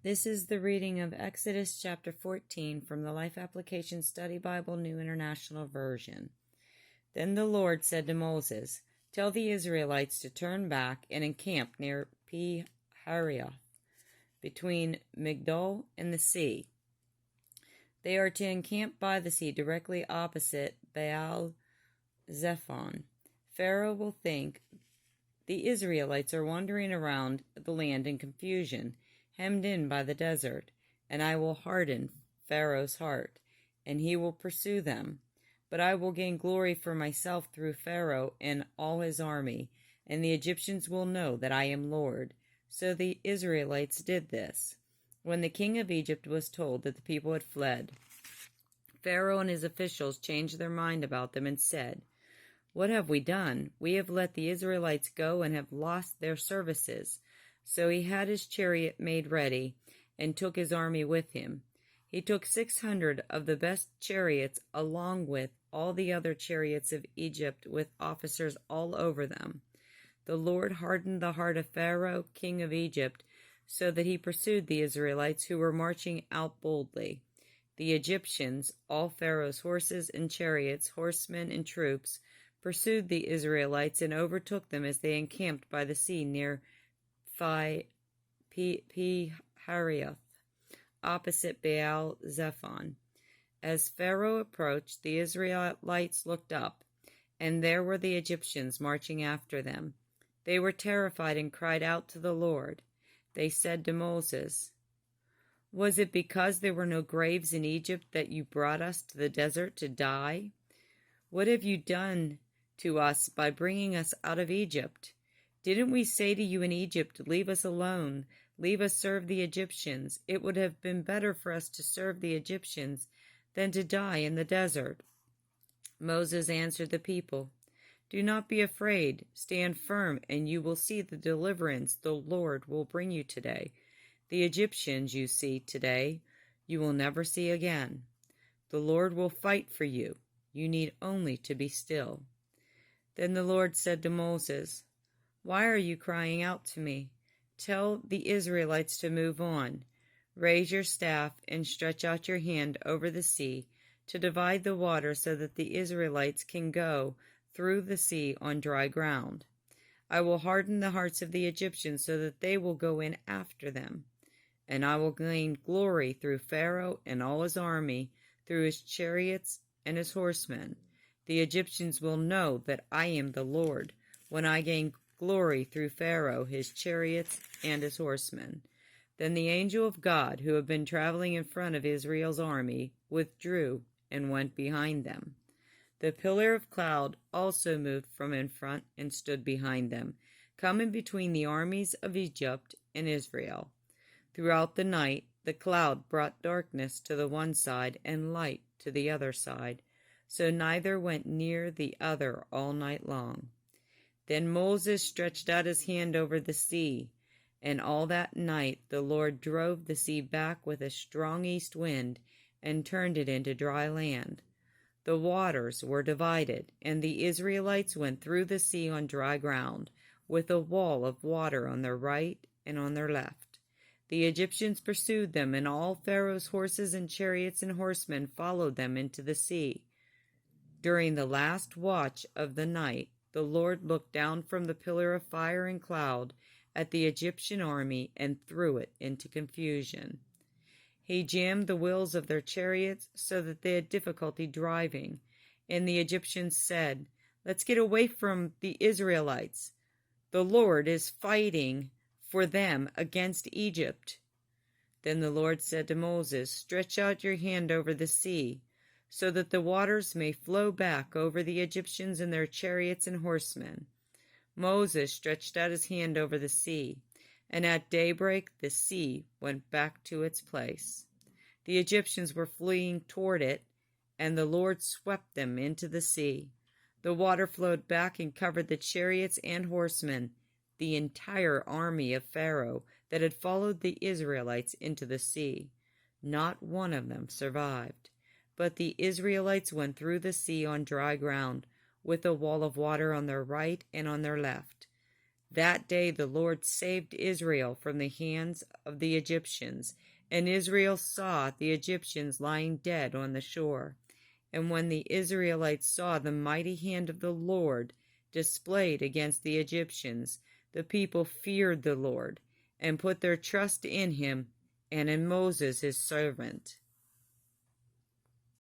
This is the reading of Exodus chapter 14 from the Life Application Study Bible, New International Version. Then the Lord said to Moses, "Tell the Israelites to turn back and encamp near Pi-hahiroth, between Migdol and the sea. They are to encamp by the sea directly opposite Baal-zephon. Pharaoh will think the Israelites are wandering around the land in confusion, hemmed in by the desert, and I will harden Pharaoh's heart, and he will pursue them. But I will gain glory for myself through Pharaoh and all his army, and the Egyptians will know that I am Lord." So the Israelites did this. When the king of Egypt was told that the people had fled, Pharaoh and his officials changed their mind about them and said, "What have we done? We have let the Israelites go and have lost their services." So he had his chariot made ready and took his army with him. He took 600 of the best chariots along with all the other chariots of Egypt with officers all over them. The Lord hardened the heart of Pharaoh, king of Egypt, so that he pursued the Israelites who were marching out boldly. The Egyptians, all Pharaoh's horses and chariots, horsemen and troops, pursued the Israelites and overtook them as they encamped by the sea near Pi-hahiroth, opposite Baal-zephon. As Pharaoh approached, the Israelites looked up, and there were the Egyptians marching after them. They were terrified and cried out to the Lord. They said to Moses, "Was it because there were no graves in Egypt that you brought us to the desert to die? What have you done to us by bringing us out of Egypt? Didn't we say to you in Egypt, 'Leave us alone, leave us serve the Egyptians'? It would have been better for us to serve the Egyptians than to die in the desert." Moses answered the people, "Do not be afraid, stand firm, and you will see the deliverance the Lord will bring you today. The Egyptians you see today, you will never see again. The Lord will fight for you. You need only to be still." Then the Lord said to Moses, "Why are you crying out to me? Tell the Israelites to move on. Raise your staff and stretch out your hand over the sea to divide the water so that the Israelites can go through the sea on dry ground. I will harden the hearts of the Egyptians so that they will go in after them. And I will gain glory through Pharaoh and all his army, through his chariots and his horsemen. The Egyptians will know that I am the Lord when I gain glory through Pharaoh, his chariots, and his horsemen." Then the angel of God, who had been traveling in front of Israel's army, withdrew and went behind them. The pillar of cloud also moved from in front and stood behind them, coming between the armies of Egypt and Israel. Throughout the night, the cloud brought darkness to the one side and light to the other side, so neither went near the other all night long. Then Moses stretched out his hand over the sea, and all that night the Lord drove the sea back with a strong east wind and turned it into dry land. The waters were divided, and the Israelites went through the sea on dry ground, with a wall of water on their right and on their left. The Egyptians pursued them, and all Pharaoh's horses and chariots and horsemen followed them into the sea. During the last watch of the night, the Lord looked down from the pillar of fire and cloud at the Egyptian army and threw it into confusion. He jammed the wheels of their chariots so that they had difficulty driving, and the Egyptians said, "Let's get away from the Israelites. The Lord is fighting for them against Egypt." Then the Lord said to Moses, "Stretch out your hand over the sea, so that the waters may flow back over the Egyptians and their chariots and horsemen." Moses stretched out his hand over the sea, and at daybreak the sea went back to its place. The Egyptians were fleeing toward it, and the Lord swept them into the sea. The water flowed back and covered the chariots and horsemen, the entire army of Pharaoh that had followed the Israelites into the sea. Not one of them survived. But the Israelites went through the sea on dry ground, with a wall of water on their right and on their left. That day the Lord saved Israel from the hands of the Egyptians, and Israel saw the Egyptians lying dead on the shore. And when the Israelites saw the mighty hand of the Lord displayed against the Egyptians, the people feared the Lord, and put their trust in him and in Moses his servant.